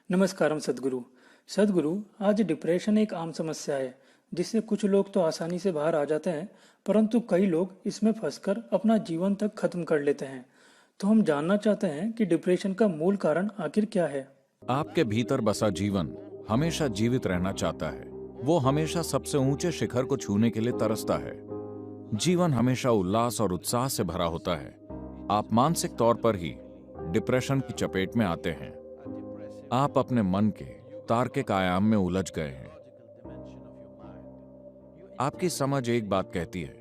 नमस्कारम सदगुरु। सदगुरु, आज डिप्रेशन एक आम समस्या है जिससे कुछ लोग तो आसानी से बाहर आ जाते हैं, परंतु कई लोग इसमें फंसकर अपना जीवन तक खत्म कर लेते हैं। तो हम जानना चाहते हैं कि डिप्रेशन का मूल कारण आखिर क्या है। आपके भीतर बसा जीवन हमेशा जीवित रहना चाहता है। वो हमेशा सबसे ऊंचे शिखर को छूने के लिए तरसता है। जीवन हमेशा उल्लास और उत्साह से भरा होता है। आप मानसिक तौर पर ही डिप्रेशन की चपेट में आते हैं। आप अपने मन के तार्किक आयाम में उलझ गए हैं। आपकी समझ एक बात कहती है,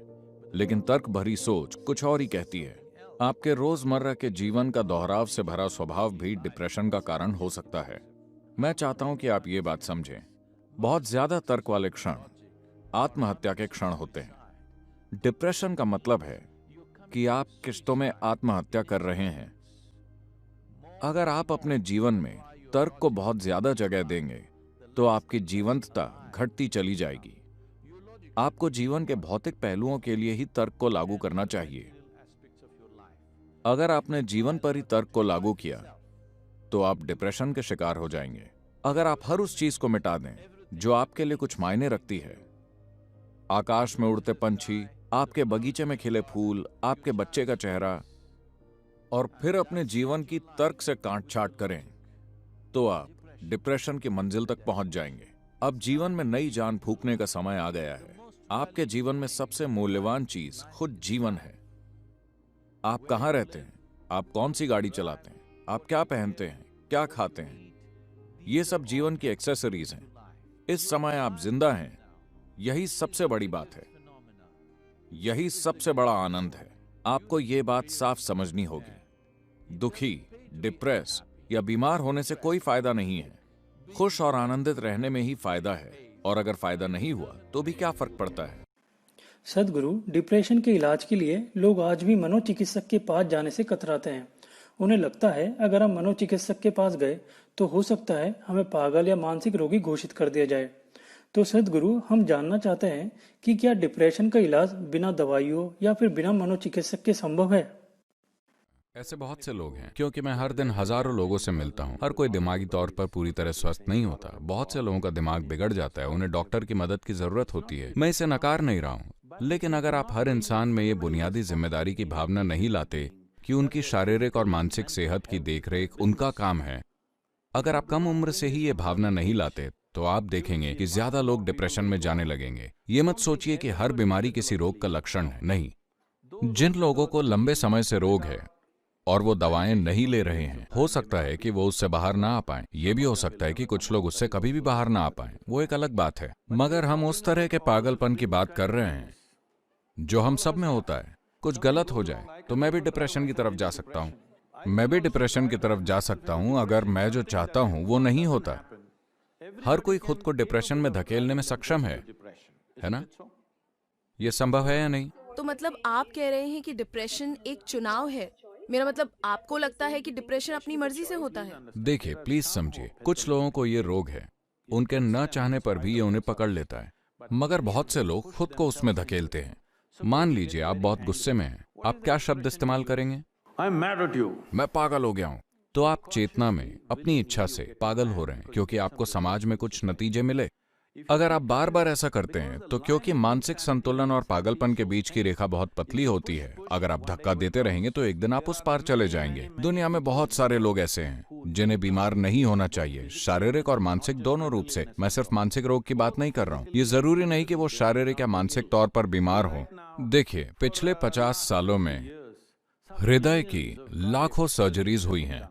लेकिन तर्क भरी सोच कुछ और ही कहती है। आपके रोजमर्रा के जीवन का दोहराव से भरा स्वभाव भी डिप्रेशन का कारण हो सकता है। मैं चाहता हूं कि आप ये बात समझें। बहुत ज्यादा तर्क वाले क्षण आत्महत्या के क्षण होते हैं। डिप्रेशन का मतलब है कि आप किश्तों में आत्महत्या कर रहे हैं। अगर आप अपने जीवन में तर्क को बहुत ज्यादा जगह देंगे तो आपकी जीवंतता घटती चली जाएगी। आपको जीवन के भौतिक पहलुओं के लिए ही तर्क को लागू करना चाहिए। अगर आपने जीवन पर ही तर्क को लागू किया तो आप डिप्रेशन के शिकार हो जाएंगे। अगर आप हर उस चीज को मिटा दें जो आपके लिए कुछ मायने रखती है, आकाश में उड़ते पंछी, आपके बगीचे में खिले फूल, आपके बच्चे का चेहरा, और फिर अपने जीवन की तर्क से काट छाट करें, तो आप डिप्रेशन की मंजिल तक पहुंच जाएंगे। अब जीवन में नई जान फूंकने का समय आ गया है। आपके जीवन में सबसे मूल्यवान चीज खुद जीवन है। आप कहां रहते हैं, आप कौन सी गाड़ी चलाते हैं, आप क्या पहनते हैं, क्या खाते हैं, ये सब जीवन की एक्सेसरीज हैं। इस समय आप जिंदा हैं, यही सबसे बड़ी बात है। यही सबसे बड़ा आनंद है। आपको ये बात साफ समझनी होगी। दुखी, डिप्रेस या बीमार होने से कोई फायदा नहीं है। खुश और आनंदित रहने में ही फायदा है, और अगर फायदा नहीं हुआ तो भी क्या फर्क पड़ता है। सदगुरु, डिप्रेशन के इलाज के लिए लोग आज भी मनोचिकित्सक के पास जाने से कतराते हैं। उन्हें लगता है अगर हम मनोचिकित्सक के पास गए तो हो सकता है हमें पागल या मानसिक रोगी घोषित कर दिया जाए। तो सदगुरु, हम जानना चाहते हैं कि क्या डिप्रेशन का इलाज बिना दवाइयों या फिर बिना मनोचिकित्सक के संभव है। ऐसे बहुत से लोग हैं, क्योंकि मैं हर दिन हजारों लोगों से मिलता हूँ। हर कोई दिमागी तौर पर पूरी तरह स्वस्थ नहीं होता। बहुत से लोगों का दिमाग बिगड़ जाता है, उन्हें डॉक्टर की मदद की जरूरत होती है। मैं इसे नकार नहीं रहा हूँ, लेकिन अगर आप हर इंसान में ये बुनियादी जिम्मेदारी की भावना नहीं लाते कि उनकी शारीरिक और मानसिक सेहत की देखरेख उनका काम है, अगर आप कम उम्र से ही ये भावना नहीं लाते, तो आप देखेंगे कि ज्यादा लोग डिप्रेशन में जाने लगेंगे। ये मत सोचिए कि हर बीमारी किसी रोग का लक्षण है। नहीं, जिन लोगों को लंबे समय से रोग है और वो दवाएं नहीं ले रहे हैं, हो सकता है कि वो उससे बाहर ना आ पाएं। ये भी हो सकता है कि कुछ लोग उससे कभी भी बाहर ना आ पाएं। वो एक अलग बात है। मगर हम उस तरह के पागलपन की बात कर रहे हैं जो हम सब में होता है। कुछ गलत हो जाए तो मैं भी डिप्रेशन की तरफ जा सकता हूँ। मैं भी डिप्रेशन की तरफ जा सकता हूँ अगर मैं जो चाहता हूँ वो नहीं होता। हर कोई खुद को डिप्रेशन में धकेलने में सक्षम है ना? ये संभव है या नहीं? तो मतलब आप कह रहे हैं कि डिप्रेशन एक चुनाव है। मेरा मतलब, आपको लगता है कि डिप्रेशन अपनी मर्जी से होता है? देखिए, प्लीज समझिए, कुछ लोगों को ये रोग है, उनके न चाहने पर भी ये उन्हें पकड़ लेता है। मगर बहुत से लोग खुद को उसमें धकेलते हैं। मान लीजिए आप बहुत गुस्से में हैं, आप क्या शब्द इस्तेमाल करेंगे? मैं पागल हो गया हूं। तो आप चेतना में अपनी इच्छा से पागल हो रहे हैं, क्योंकि आपको समाज में कुछ नतीजे मिले। अगर आप बार बार ऐसा करते हैं तो क्योंकि मानसिक संतुलन और पागलपन के बीच की रेखा बहुत पतली होती है, अगर आप धक्का देते रहेंगे तो एक दिन आप उस पार चले जाएंगे। दुनिया में बहुत सारे लोग ऐसे हैं जिन्हें बीमार नहीं होना चाहिए, शारीरिक और मानसिक दोनों रूप से। मैं सिर्फ मानसिक रोग की बात नहीं कर रहा हूँ। ये जरूरी नहीं कि वो शारीरिक या मानसिक तौर पर बीमार हो। देखिए, पिछले 50 सालों में हृदय की लाखों सर्जरीज हुई हैं।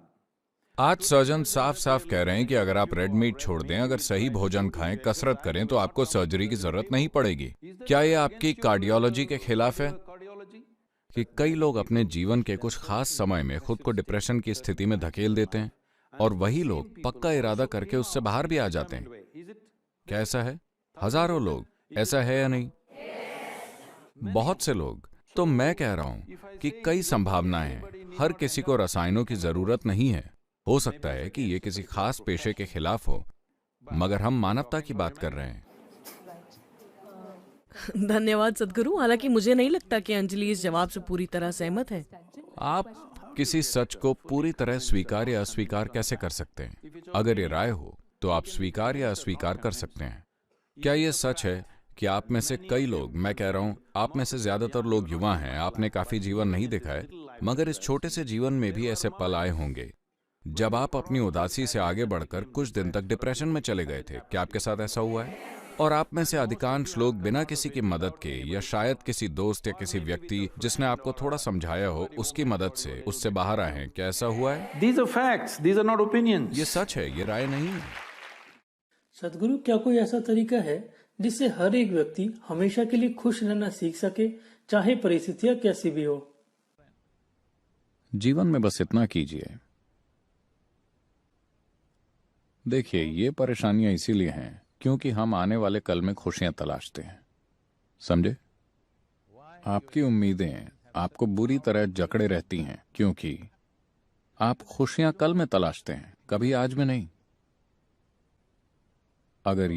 आज सर्जन साफ साफ कह रहे हैं कि अगर आप रेड मीट छोड़ दें, अगर सही भोजन खाएं, कसरत करें, तो आपको सर्जरी की जरूरत नहीं पड़ेगी। क्या ये आपकी कार्डियोलॉजी के खिलाफ है कि कई लोग अपने जीवन के कुछ खास समय में खुद को डिप्रेशन की स्थिति में धकेल देते हैं और वही लोग पक्का इरादा करके उससे बाहर भी आ जाते हैं? क्या ऐसा है? हजारों लोग। ऐसा है या नहीं? बहुत से लोग। तो मैं कह रहा हूं कि कई संभावनाएं हैं। हर किसी को रसायनों की जरूरत नहीं है। हो सकता है कि ये किसी खास पेशे के खिलाफ हो, मगर हम मानवता की बात कर रहे हैं। धन्यवाद सदगुरु। हालांकि मुझे नहीं लगता कि अंजलि इस जवाब से पूरी तरह सहमत है। आप किसी सच को पूरी तरह स्वीकार या अस्वीकार कैसे कर सकते हैं? अगर ये राय हो तो आप स्वीकार या अस्वीकार कर सकते हैं। क्या ये सच है कि आप में से कई लोग, मैं कह रहा हूं आप में से ज्यादातर लोग युवा हैं, आपने काफी जीवन नहीं देखा है, मगर इस छोटे से जीवन में भी ऐसे पल आए होंगे जब आप अपनी उदासी से आगे बढ़कर कुछ दिन तक डिप्रेशन में चले गए थे। क्या आपके साथ ऐसा हुआ है? और आप में से अधिकांश लोग बिना किसी की मदद के, या शायद किसी दोस्त या किसी व्यक्ति जिसने आपको थोड़ा समझाया हो, उसकी मदद से उससे बाहर आए हैं। क्या ऐसा हुआ है? These are facts, these are not opinions. ये सच है, ये राय नहीं है। सदगुरु, क्या कोई ऐसा तरीका है जिससे हर एक व्यक्ति हमेशा के लिए खुश रहना सीख सके, चाहे परिस्थितियां कैसी भी हो? जीवन में बस इतना कीजिए। देखिए, ये परेशानियां इसीलिए हैं क्योंकि हम आने वाले कल में खुशियां तलाशते हैं, समझे? आपकी उम्मीदें आपको बुरी तरह जकड़े रहती हैं क्योंकि आप खुशियां कल में तलाशते हैं, कभी आज में नहीं। अगर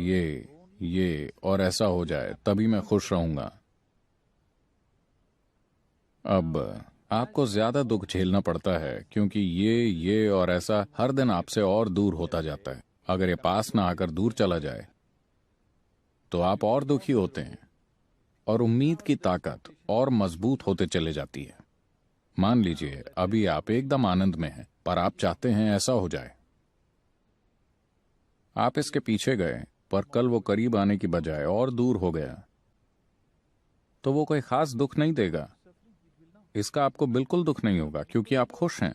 ये और ऐसा हो जाए तभी मैं खुश रहूंगा। अब आपको ज्यादा दुख झेलना पड़ता है क्योंकि ये और ऐसा हर दिन आपसे और दूर होता जाता है। अगर ये पास ना आकर दूर चला जाए तो आप और दुखी होते हैं और उम्मीद की ताकत और मजबूत होते चले जाती है। मान लीजिए अभी आप एकदम आनंद में हैं, पर आप चाहते हैं ऐसा हो जाए। आप इसके पीछे गए, पर कल वो करीब आने की बजाय और दूर हो गया, तो वो कोई खास दुख नहीं देगा। इसका आपको बिल्कुल दुख नहीं होगा क्योंकि आप खुश हैं।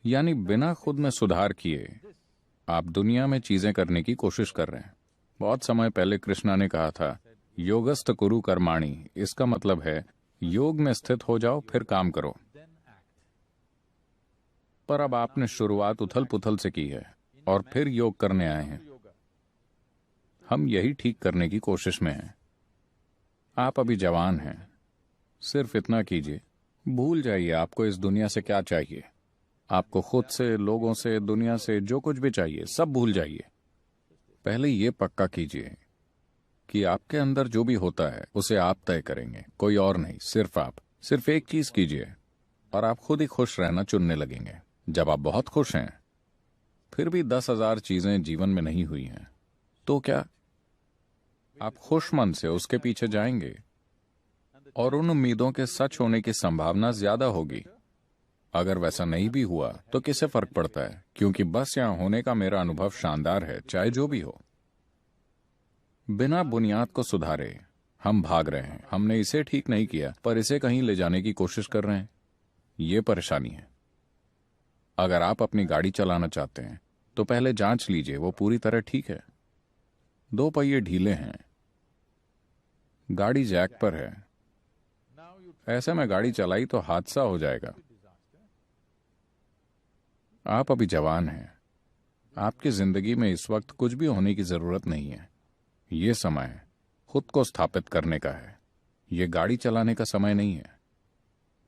यानी बिना खुद में सुधार किए आप दुनिया में चीजें करने की कोशिश कर रहे हैं। बहुत समय पहले कृष्णा ने कहा था, योगस्थ कुरु कर्माणि। इसका मतलब है योग में स्थित हो जाओ, फिर काम करो। पर अब आपने शुरुआत उथल पुथल से की है और फिर योग करने आए हैं। हम यही ठीक करने की कोशिश में हैं। आप अभी जवान हैं, सिर्फ इतना कीजिए, भूल जाइए आपको इस दुनिया से क्या चाहिए। आपको खुद से, लोगों से, दुनिया से जो कुछ भी चाहिए सब भूल जाइए। पहले ये पक्का कीजिए कि आपके अंदर जो भी होता है उसे आप तय करेंगे, कोई और नहीं, सिर्फ आप। सिर्फ एक चीज कीजिए और आप खुद ही खुश रहना चुनने लगेंगे। जब आप बहुत खुश हैं, फिर भी 10,000 चीजें जीवन में नहीं हुई हैं, तो क्या आप खुश मन से उसके पीछे जाएंगे और उन उम्मीदों के सच होने की संभावना ज्यादा होगी। अगर वैसा नहीं भी हुआ तो किसे फर्क पड़ता है, क्योंकि बस यहां होने का मेरा अनुभव शानदार है, चाहे जो भी हो। बिना बुनियाद को सुधारे हम भाग रहे हैं। हमने इसे ठीक नहीं किया, पर इसे कहीं ले जाने की कोशिश कर रहे हैं। ये परेशानी है। अगर आप अपनी गाड़ी चलाना चाहते हैं तो पहले जांच लीजिए वो पूरी तरह ठीक है। 2 पहिए ढीले हैं, गाड़ी जैक पर है, ऐसे में गाड़ी चलाई तो हादसा हो जाएगा। आप अभी जवान हैं, आपकी जिंदगी में इस वक्त कुछ भी होने की जरूरत नहीं है। ये समय खुद को स्थापित करने का है, ये गाड़ी चलाने का समय नहीं है।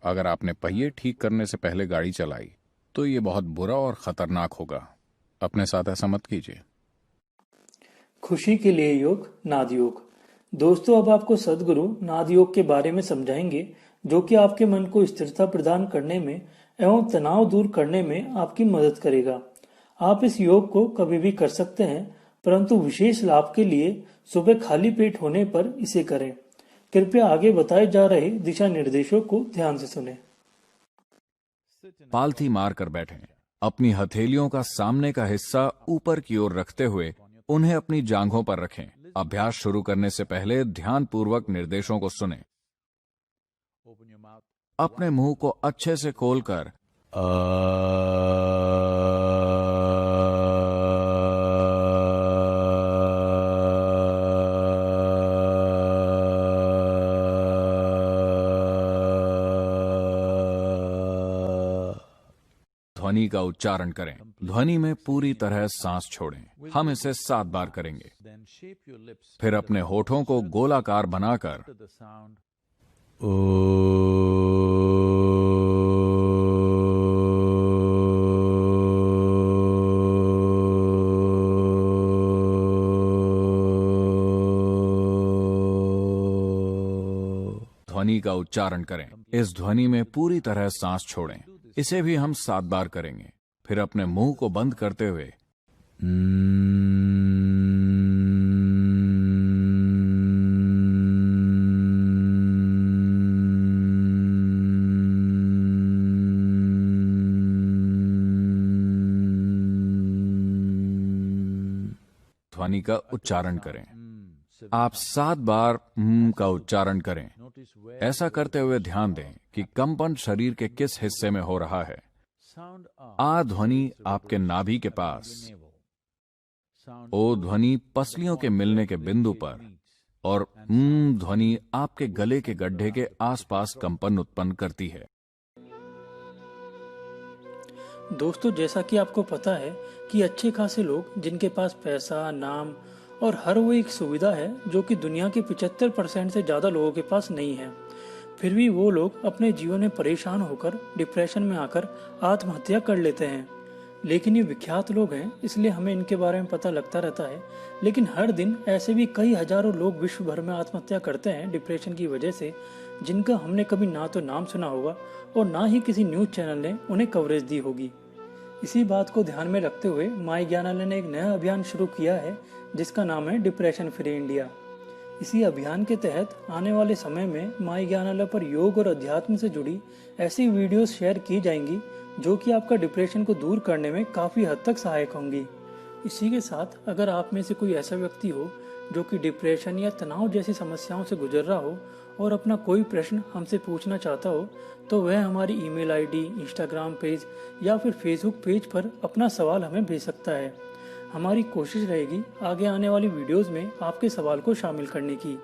अगर आपने पहिए ठीक करने से पहले गाड़ी चलाई तो ये बहुत बुरा और खतरनाक होगा। अपने साथ ऐसा मत कीजिए। खुशी के लिए योग, नाद योग। दोस्तों, अब आपको सदगुरु नाद योग के बारे में समझाएंगे, जो कि आपके मन को स्थिरता प्रदान करने में एवं तनाव दूर करने में आपकी मदद करेगा। आप इस योग को कभी भी कर सकते हैं, परंतु विशेष लाभ के लिए सुबह खाली पेट होने पर इसे करें। कृपया आगे बताए जा रहे दिशा निर्देशों को ध्यान से सुनें। पालथी मार कर बैठें। अपनी हथेलियों का सामने का हिस्सा ऊपर की ओर रखते हुए उन्हें अपनी जांघों पर रखें। अभ्यास शुरू करने से पहले ध्यानपूर्वक निर्देशों को सुनें। अपने मुंह को अच्छे से खोलकर ध्वनि का उच्चारण करें। ध्वनि में पूरी तरह सांस छोड़ें। हम इसे 7 बार करेंगे। फिर अपने होठों को गोलाकार बनाकर ध्वनि का उच्चारण करें। इस ध्वनि में पूरी तरह सांस छोड़ें। इसे भी हम 7 बार करेंगे। फिर अपने मुंह को बंद करते हुए ध्वनि का उच्चारण करें। आप 7 बार का उच्चारण करें। ऐसा करते हुए ध्यान दें कि कंपन शरीर के किस हिस्से में हो रहा है। आ ध्वनि आपके नाभि के पास, ओ ध्वनि पसलियों के मिलने के बिंदु पर और ध्वनि आपके गले के गड्ढे के आसपास कंपन उत्पन्न करती है। दोस्तों, जैसा कि आपको पता है कि अच्छे खासे लोग जिनके पास पैसा, नाम और हर वो एक सुविधा है जो कि दुनिया के 75% से ज़्यादा लोगों के पास नहीं है, फिर भी वो लोग अपने जीवन में परेशान होकर डिप्रेशन में आकर आत्महत्या कर लेते हैं। लेकिन ये विख्यात लोग हैं, इसलिए हमें इनके बारे में पता लगता रहता है। लेकिन हर दिन ऐसे भी कई हजारों लोग विश्व भर में आत्महत्या करते हैं डिप्रेशन की वजह से, जिनका हमने कभी ना तो नाम सुना होगा और ना ही किसी न्यूज़ चैनल ने उन्हें कवरेज दी होगी। इसी बात को ध्यान में रखते हुए माई ज्ञानालय ने एक नया अभियान शुरू किया है जिसका नाम है डिप्रेशन फ्री इंडिया। इसी अभियान के तहत आने वाले समय में माई ज्ञानालय पर योग और अध्यात्म से जुड़ी ऐसी वीडियोस शेयर की जाएंगी जो कि आपका डिप्रेशन को दूर करने में काफ़ी हद तक सहायक होंगी। इसी के साथ अगर आप में से कोई ऐसा व्यक्ति हो जो कि डिप्रेशन या तनाव जैसी समस्याओं से गुजर रहा हो और अपना कोई प्रश्न हमसे पूछना चाहता हो, तो वह हमारी ईमेल आईडी, इंस्टाग्राम पेज या फिर फेसबुक पेज पर अपना सवाल हमें भेज सकता है। हमारी कोशिश रहेगी आगे आने वाली वीडियोस में आपके सवाल को शामिल करने की।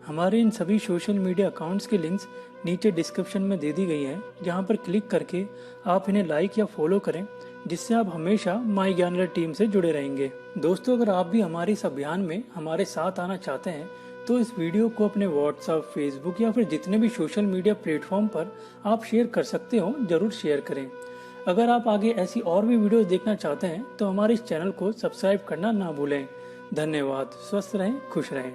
हमारे इन सभी सोशल मीडिया अकाउंट्स के लिंक्स नीचे डिस्क्रिप्शन में दे दी गई हैं, जहां पर क्लिक करके आप इन्हें लाइक या फॉलो करें, जिससे आप हमेशा माई ज्ञानालय टीम से जुड़े रहेंगे। दोस्तों, अगर आप भी हमारे इस अभियान में हमारे साथ आना चाहते हैं तो इस वीडियो को अपने व्हाट्सएप, फेसबुक या फिर जितने भी सोशल मीडिया प्लेटफॉर्म पर आप शेयर कर सकते हो, जरूर शेयर करें। अगर आप आगे ऐसी और भी वीडियोस देखना चाहते हैं तो हमारे इस चैनल को सब्सक्राइब करना ना भूलें। धन्यवाद। स्वस्थ रहें, खुश रहें।